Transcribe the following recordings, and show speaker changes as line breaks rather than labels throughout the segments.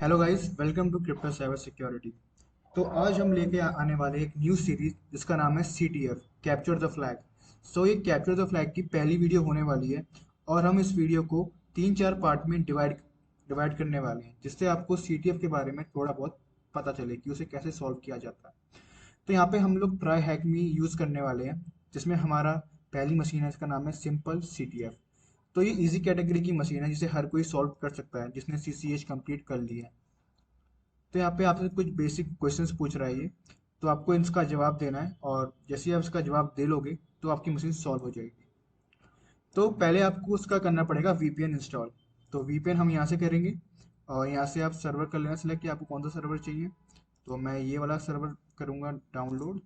Hello guys, welcome to crypto cyber security. तो आज हम लेके आने वाले एक न्यू सीरीज जिसका नाम है CTF, कैप्चर द फ्लैग। ये कैप्चर द फ्लैग की पहली वीडियो होने वाली है और हम इस वीडियो को तीन चार पार्ट में डिवाइड करने वाले हैं, जिससे आपको CTF के बारे में थोड़ा बहुत पता चले कि उसे कैसे सॉल्व किया जाता है। तो यहाँ पे हम लोग ट्राई हैक मी यूज़ करने वाले हैं, जिसमें हमारा पहली मशीन है, इसका नाम है सिंपल CTF। तो ये इजी कैटेगरी की मशीन है जिसे हर कोई सॉल्व कर सकता है जिसने CCH कंप्लीट कर ली है। तो यहाँ पे आपसे कुछ बेसिक क्वेश्चंस पूछ रहा है ये, तो आपको इसका जवाब देना है और जैसे ही आप इसका जवाब दे लोगे तो आपकी मशीन सॉल्व हो जाएगी। तो पहले आपको उसका करना पड़ेगा VPN इंस्टॉल। तो VPN हम यहाँ से करेंगे और यहाँ से आप सर्वर कर लेना सिलेक्ट कि आपको कौन सा सर्वर चाहिए। तो मैं ये वाला सर्वर करूँगा डाउनलोड।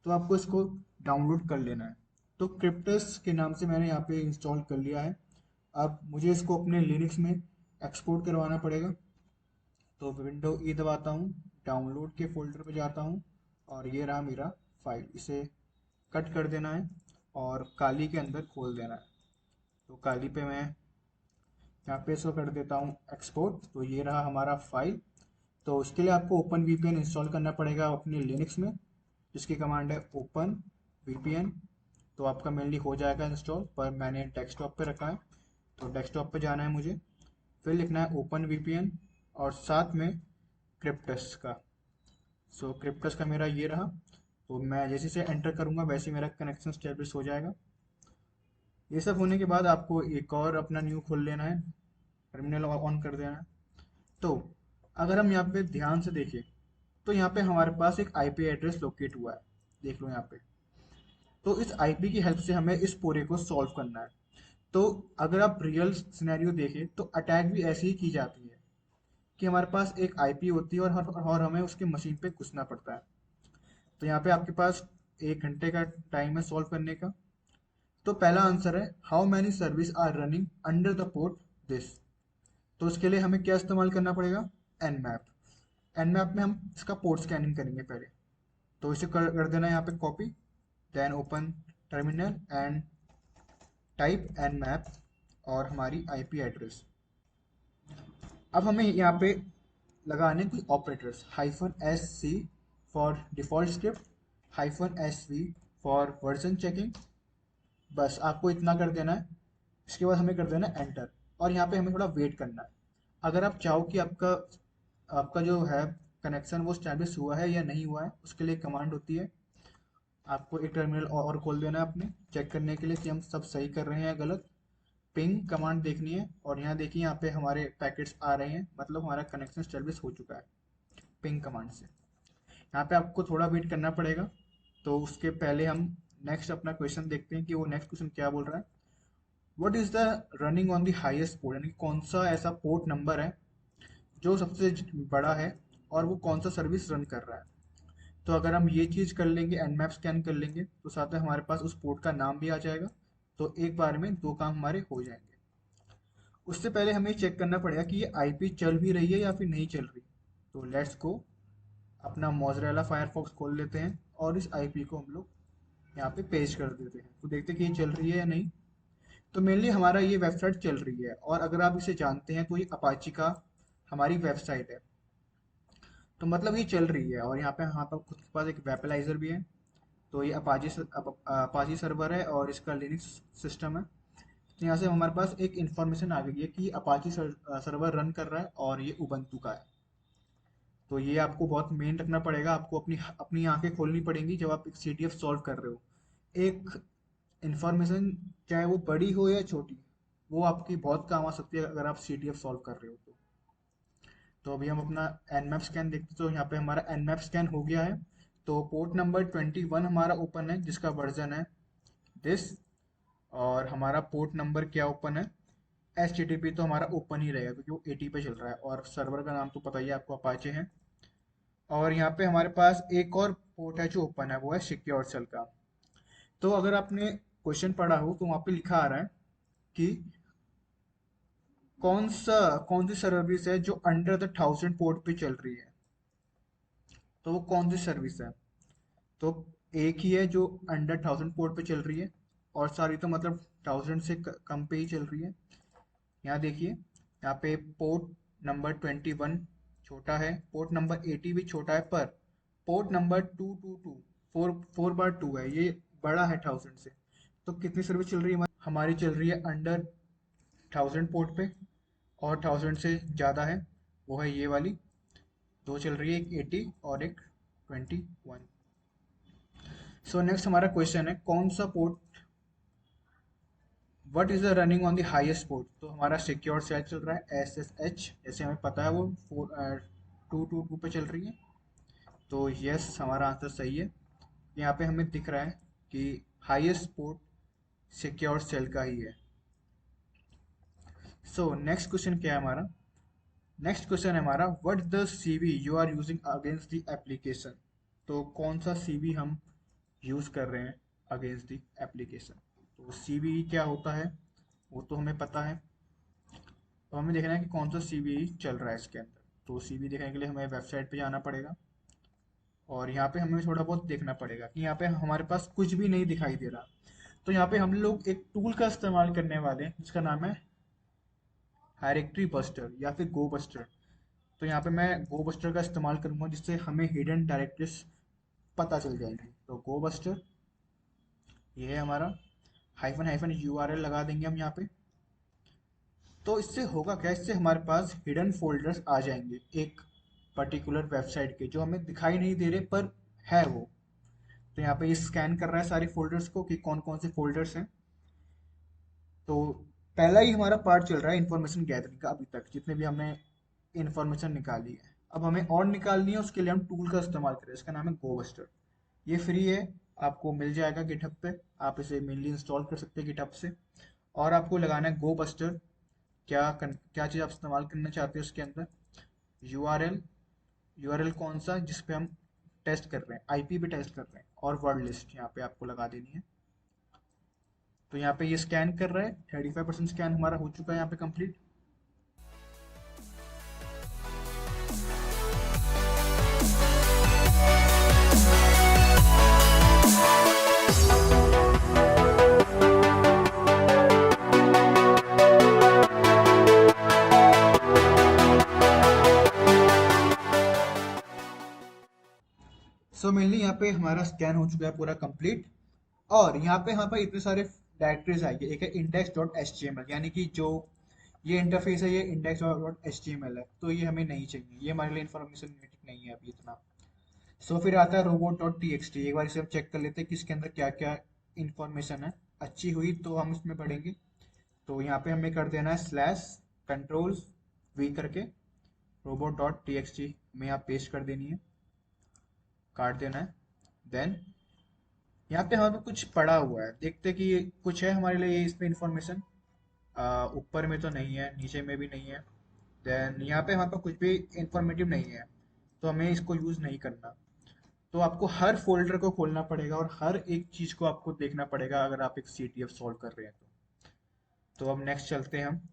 तो आपको इसको डाउनलोड कर लेना है। तो क्रिप्टस के नाम से मैंने यहाँ पे इंस्टॉल कर लिया है। अब मुझे इसको अपने लिनक्स में एक्सपोर्ट करवाना पड़ेगा। तो विंडो ई दबाता हूँ, डाउनलोड के फोल्डर पे जाता हूँ और ये रहा मेरा फाइल। इसे कट कर देना है और काली के अंदर खोल देना है। तो काली पे मैं यहाँ पे इसको कर देता हूँ एक्सपोर्ट। तो ये रहा हमारा फाइल। तो उसके लिए आपको ओपन VPN इंस्टॉल करना पड़ेगा अपने लिनक्स में, जिसकी कमांड है ओपन VPN। तो आपका मेनली हो जाएगा इंस्टॉल, पर मैंने डेस्कटॉप पे रखा है। तो डेस्कटॉप पे जाना है मुझे, फिर लिखना है ओपन VPN और साथ में क्रिप्टस का। क्रिप्टस का मेरा ये रहा। तो मैं जैसे से एंटर करूंगा वैसे मेरा कनेक्शन स्टेब्लिश हो जाएगा। ये सब होने के बाद आपको एक और अपना न्यू खोल लेना है, टर्मिनल ऑन कर देना है। तो अगर हम यहाँ पे ध्यान से देखें तो यहाँ पे हमारे पास एक IP एड्रेस लोकेट हुआ है। देख लो यहाँ पे। तो इस IP की हेल्प से हमें इस पूरे को सॉल्व करना है। तो अगर आप रियल सिनेरियो देखें तो अटैक भी ऐसे ही की जाती है कि हमारे पास एक IP होती है और हमें उसके मशीन पे घुसना पड़ता है। तो यहाँ पे आपके पास 1 घंटे का टाइम है सॉल्व करने का। तो पहला आंसर है how many service are running under the port this. तो उसके लिए हमें क्या इस्तेमाल करना पड़ेगा? Nmap में हम इसका पोर्ट स्कैनिंग करेंगे पहले। तो इसे कर देना है यहाँ पे copy, then open terminal and type Nmap और हमारी IP एड्रेस। अब हमें यहाँ पे लगाने कुछ operators, -SC for default script, -SV for version checking. बस आपको इतना कर देना है। इसके बाद हमें कर देना है एंटर और यहाँ पे हमें थोड़ा वेट करना है। अगर आप चाहो कि आपका आपका जो है कनेक्शन वो स्टैब्लिश हुआ है या नहीं हुआ है, उसके लिए कमांड होती है। आपको एक टर्मिनल और खोल देना है अपने, चेक करने के लिए कि हम सब सही कर रहे हैं या गलत। पिंग कमांड देखनी है और यहाँ देखिए यहाँ पे हमारे पैकेट्स आ रहे हैं, मतलब हमारा कनेक्शन स्टैब्लिश हो चुका है पिंग कमांड से। यहाँ पे आपको थोड़ा वेट करना पड़ेगा। तो उसके पहले हम नेक्स्ट अपना क्वेश्चन देखते हैं कि वो नेक्स्ट क्वेश्चन क्या बोल रहा है। What is the running on the highest port, यानी कि कौन सा ऐसा पोर्ट नंबर है जो सबसे बड़ा है और वो कौन सा सर्विस रन कर रहा है। तो अगर हम ये चीज़ कर लेंगे, Nmap स्कैन कर लेंगे, तो साथ में हमारे पास उस पोर्ट का नाम भी आ जाएगा। तो एक बार में दो काम हमारे हो जाएंगे। उससे पहले हमें चेक करना पड़ेगा कि ये IP चल भी रही है या फिर नहीं चल रही। तो लेट्स गो, अपना मोज़रेला फायरफॉक्स खोल लेते हैं और इस IP को हम लोग यहाँ पे पेस्ट कर देते हैं। तो देखते हैं कि ये चल रही है या नहीं। तो मेनली हमारा ये वेबसाइट चल रही है और अगर आप इसे जानते हैं तो ये अपाची का हमारी वेबसाइट है। तो मतलब ये चल रही है और यहाँ पे हमारे पास खुद के पास एक वेपलाइजर भी है। तो ये अपाची सर्वर है और इसका लिनक्स सिस्टम है। तो यहाँ से हमारे पास एक इन्फॉर्मेशन आ गई है कि अपाची सर्वर रन कर रहा है और ये उबंटू का है। तो ये आपको बहुत मेन रखना पड़ेगा, आपको अपनी अपनी आंखें खोलनी पड़ेंगी जब आप एक CTF सॉल्व कर रहे हो। एक इन्फॉर्मेशन, चाहे वो बड़ी हो या छोटी, वो आपकी बहुत काम आ सकती है अगर आप CTF सॉल्व कर रहे हो तो। तो अभी हम अपना Nmap स्कैन देखते हैं। तो यहाँ पे हमारा Nmap स्कैन हो गया है। तो पोर्ट नंबर 21 हमारा ओपन है जिसका वर्जन है दिस। और हमारा पोर्ट नंबर क्या ओपन है? HTTP तो हमारा ओपन ही रहेगा क्योंकि वो 80 पे चल रहा है और सर्वर का नाम तो पता ही है आपको, अपाचे है। और यहाँ पे हमारे पास एक और पोर्ट है जो ओपन है, वो है सिक्योर सेल का। तो अगर आपने क्वेश्चन पढ़ा हो तो वहाँ पे लिखा आ रहा है कि कौन सी सर्विस है जो अंडर द 1000 पोर्ट पे चल रही है। तो वो कौन सी सर्विस है? तो एक ही है जो अंडर 1000 पोर्ट पे चल रही है और सारी तो मतलब 1000 से कम पे ही चल रही है। यहाँ देखिए, यहाँ पे पोर्ट नंबर 21 छोटा है, पोर्ट नंबर 80 भी छोटा है, पर पोर्ट नंबर 222 4 बार 2 है, ये बड़ा है 1000 से। तो कितनी सर्विस चल रही है हमारी चल रही है अंडर 1000 पोर्ट पे, और 1000 से ज़्यादा है, वो है ये वाली। दो चल रही है, एक 80 और एक 21। सो नेक्स्ट हमारा क्वेश्चन है, कौन सा port, what is the running on the highest port. तो हमारा सिक्योर सेल चल रहा है SSH, जैसे हमें पता है वो 222 पे चल रही है। तो यस, हमारा आंसर सही है। यहाँ पे हमें दिख रहा है कि हाईएस्ट पोर्ट सिक्योर सेल का ही है। सो नेक्स्ट क्वेश्चन क्या है हमारा, नेक्स्ट क्वेश्चन है हमारा, what the CV you are using against the application. तो कौन सा सीवी हम यूज कर रहे हैं अगेंस्ट द एप्लीकेशन। तो सीवी क्या होता है वो तो हमें पता है, तो हमें देखना है कि कौन सा सीवी चल रहा है इसके अंदर। तो सीवी देखने के लिए हमें वेबसाइट पे जाना पड़ेगा, और यहाँ पे हमें थोड़ा बहुत देखना पड़ेगा कि यहाँ पे हमारे पास कुछ भी नहीं दिखाई दे रहा। तो यहाँ पे हम लोग एक टूल का इस्तेमाल करने वाले हैं जिसका नाम है डायरेक्टरी बस्टर या फिर गो बस्टर। तो यहाँ पे मैं गो बस्टर का इस्तेमाल करूंगा, जिससे हमें हिडन डायरेक्टरीज पता चल जाएगी। तो गो बस्टर ये है हमारा, हाइफन हाइफन URL लगा देंगे हम यहाँ पे। तो इससे होगा क्या, इससे हमारे पास हिडन फोल्डर्स आ जाएंगे एक पर्टिकुलर वेबसाइट के, जो हमें दिखाई नहीं दे रहे पर है वो। तो यहाँ पे ये स्कैन कर रहा है सारे फोल्डर्स को कि कौन कौन से फोल्डर्स हैं। तो पहला ही हमारा पार्ट चल रहा है इन्फॉर्मेशन गैदरिंग का, अभी तक जितने भी हमने इन्फॉर्मेशन निकाली है। अब हमें और निकालनी है, उसके लिए हम टूल का इस्तेमाल करें, इसका नाम है गोबस्टर। ये फ्री है, आपको मिल जाएगा गिटहब पे, आप इसे मेनली इंस्टॉल कर सकते हैं गिटहब से। और आपको लगाना है गोबस्टर। क्या चीज़ आप इस्तेमाल करना चाहते हैं उसके अंदर, यूआरएल। यूआरएल कौन सा, जिस पे हम टेस्ट कर रहे हैं, आईपी पे टेस्ट कर रहे हैं, और वर्ड लिस्ट यहाँ पे आपको लगा देनी है। तो यहाँ पे ये स्कैन कर रहा है, 35% स्कैन हमारा हो चुका है यहाँ पे कंप्लीट। सो मेनली यहाँ पे हमारा स्कैन हो चुका है पूरा कंप्लीट। और यहाँ पे हमारे पास इतने सारे डायरेक्टरीज आएंगे, एक है index.html, यानी कि जो ये इंटरफेस है ये index.html है, तो ये हमें नहीं चाहिए, ये हमारे लिए इन्फॉर्मेशन नहीं है अभी इतना। सो फिर आता है robot.txt, एक बार इसे हम चेक कर लेते हैं कि इसके अंदर क्या क्या इंफॉर्मेशन है। अच्छी हुई तो हम इसमें पढ़ेंगे। तो यहाँ पे हमें कर देना है /control V करके robot.txt में आप पेस्ट कर देनी है, काट देना है। देन यहाँ पे हमें कुछ पड़ा हुआ है, देखते हैं कि ये कुछ है हमारे लिए इसमें इंफॉर्मेशन। ऊपर में तो नहीं है, नीचे में भी नहीं है। देन यहाँ पे हमारे पास कुछ भी इंफॉर्मेटिव नहीं है, तो हमें इसको यूज़ नहीं करना। तो आपको हर फोल्डर को खोलना पड़ेगा और हर एक चीज़ को आपको देखना पड़ेगा अगर आप एक CTF सॉल्व कर रहे हैं तो अब नेक्स्ट चलते हैं हम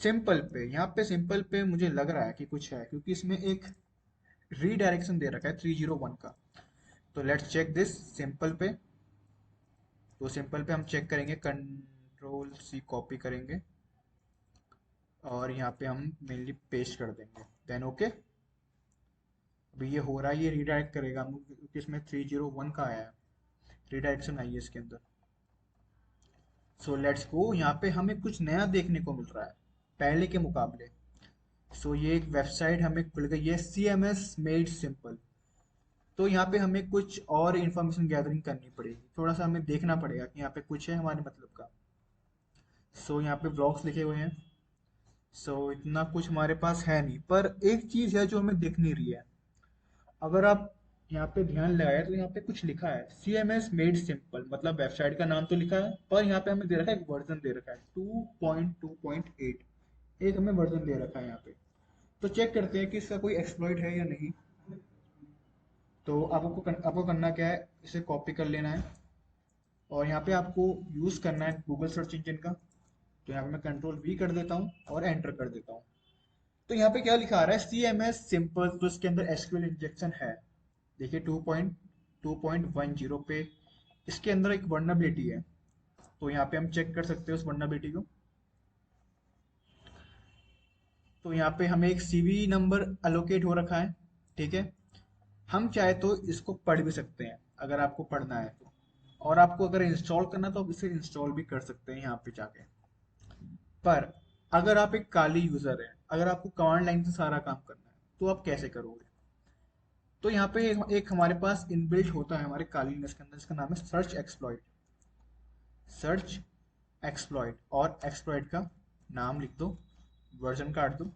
सिंपल पे। यहाँ पे सिंपल पे मुझे लग रहा है कि कुछ है, क्योंकि इसमें एक रीडायरेक्शन दे रखा है 301 का। तो लेट्स चेक दिस सिंपल पे। तो सिंपल पे हम चेक करेंगे, Ctrl+C कॉपी करेंगे, और यहाँ पे हम मेनली पेस्ट कर देंगे, देन ओके। अभी ये हो रहा है, ये रीडायरेक्ट करेगा हम, क्योंकि इसमें 301 का आया है, रीडायरेक्शन आई है इसके अंदर। सो लेट्स गो, यहाँ पे हमें कुछ नया देखने को मिल रहा है पहले के मुकाबले। सो ये एक वेबसाइट हमें खुल गई है, CMS मेड सिंपल। तो यहाँ पे हमें कुछ और इन्फॉर्मेशन गैदरिंग करनी पड़ेगी, थोड़ा सा हमें देखना पड़ेगा कि यहाँ पे कुछ है हमारे मतलब का। सो यहाँ पे ब्लॉग्स लिखे हुए हैं। सो इतना कुछ हमारे पास है नहीं, पर एक चीज़ है जो हमें दिख नहीं रही है। अगर आप यहाँ पे ध्यान लगाए तो यहाँ पे कुछ लिखा है CMS मेड सिंपल, मतलब वेबसाइट का नाम तो लिखा है, पर यहाँ पे हमें दे रखा है एक वर्जन दे रखा है 2.2.8, एक हमें वर्जन दे रखा है यहाँ पे। तो चेक करते हैं कि इसका कोई एक्सप्लॉइट है या नहीं। तो आपको करना क्या है, इसे कॉपी कर लेना है, और यहाँ पे आपको यूज़ करना है गूगल सर्च इंजन का। तो यहाँ पे मैं Ctrl+V कर देता हूँ और एंटर कर देता हूँ। तो यहाँ पे क्या लिखा आ रहा है, CMS सिंपल, तो इसके अंदर SQL इंजेक्शन है। देखिए 2.2.10 पे इसके अंदर एक वर्नेबिलिटी है, तो यहाँ पे हम चेक कर सकते हैं उस वर्नेबिलिटी को। तो यहाँ पे हमें एक सीवी नंबर अलोकेट हो रखा है, ठीक है। हम चाहे तो इसको पढ़ भी सकते हैं अगर आपको पढ़ना है तो, और आपको अगर इंस्टॉल करना है तो आप इसे इंस्टॉल भी कर सकते हैं यहाँ पे जाके। पर अगर आप एक काली यूजर हैं, अगर आपको कमांड लाइन से सारा काम करना है तो आप कैसे करोगे? तो यहाँ पे एक हमारे पास इनबिल्ट होता है हमारे काली लिनक्स के अंदर, जिसका नाम है सर्च एक्सप्लॉइट। सर्च एक्सप्लॉइट, और एक्सप्लॉइट का नाम लिख दो, वर्जन काट दो,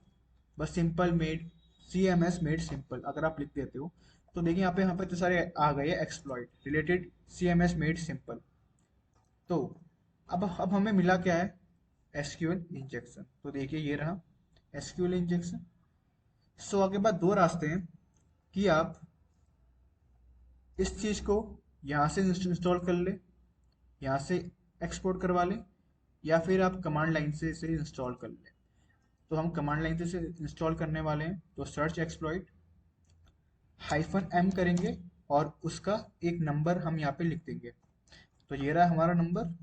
बस simple made CMS made simple अगर आप लिख देते हो तो देखिए यहाँ पे इतने सारे आ गए exploit related CMS made simple. तो अब हमें मिला क्या है? SQL injection. तो देखिए ये रहा SQL इंजेक्शन। सो आगे बाद दो रास्ते हैं कि आप इस चीज़ को यहाँ से इंस्टॉल कर ले, यहाँ से एक्सपोर्ट करवा लें, या फिर आप कमांड लाइन से इसे इंस्टॉल कर लें। तो हम कमांड लाइन से इसे इंस्टॉल करने वाले हैं, तो सर्च एक्सप्लॉइट -m करेंगे और उसका एक नंबर हम यहाँ पे लिख देंगे। तो ये रहा हमारा नंबर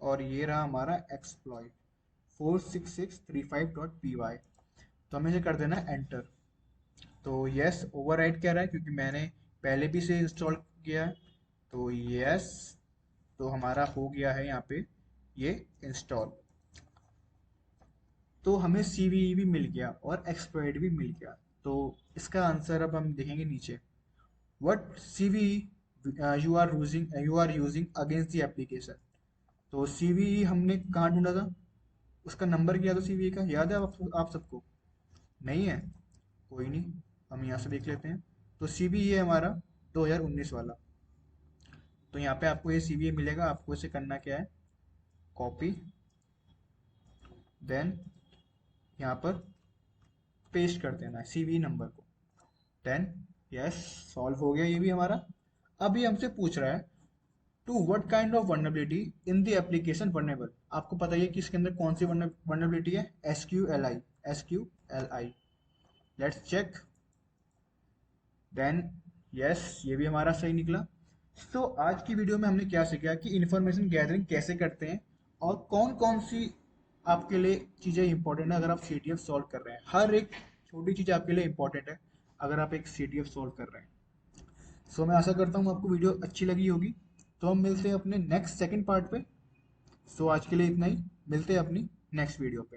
और ये रहा हमारा एक्सप्लॉइट 46635.py। तो हमें इसे कर देना है एंटर। तो यस ओवरराइट कह रहा है क्योंकि मैंने पहले भी इसे इंस्टॉल किया है, तो यस, तो हमारा हो गया है यहाँ पे ये इंस्टॉल। तो हमें CVE भी मिल गया और एक्सप्लॉइट भी मिल गया। तो इसका आंसर अब हम देखेंगे नीचे। What CVE you are using against the application। तो CVE हमने कहाँ ढूंढा था? उसका नंबर क्या था CVE का, याद है आप सबको? नहीं है, कोई नहीं, हम यहाँ से देख लेते हैं। तो CVE है हमारा 2019 वाला। तो यहाँ पे आपको ये CVE मिलेगा। आपको इसे करना क्या है? कॉपी, देन यहाँ पर पेस्ट कर देना है CVE नंबर को, देन यस सॉल्व हो गया ये भी हमारा। अब ये हमसे पूछ रहा है to what kind of vulnerability in the application vulnerable. आपको पता है कि इसके अंदर कौन सी वल्नरेबिलिटी है? SQLI। Let's check, then yes ये भी हमारा सही निकला। तो आज की वीडियो में हमने क्या सीखा कि इंफॉर्मेशन गैदरिंग कैसे करते हैं और कौन कौन सी आपके लिए चीज़ें इंपॉर्टेंट है अगर आप CTF सॉल्व कर रहे हैं। हर एक छोटी चीज़ आपके लिए इंपॉर्टेंट है अगर आप एक CTF सॉल्व कर रहे हैं। सो मैं आशा करता हूँ आपको वीडियो अच्छी लगी होगी। तो हम मिलते हैं अपने नेक्स्ट सेकंड पार्ट पे। सो आज के लिए इतना ही, मिलते हैं अपनी नेक्स्ट वीडियो पे।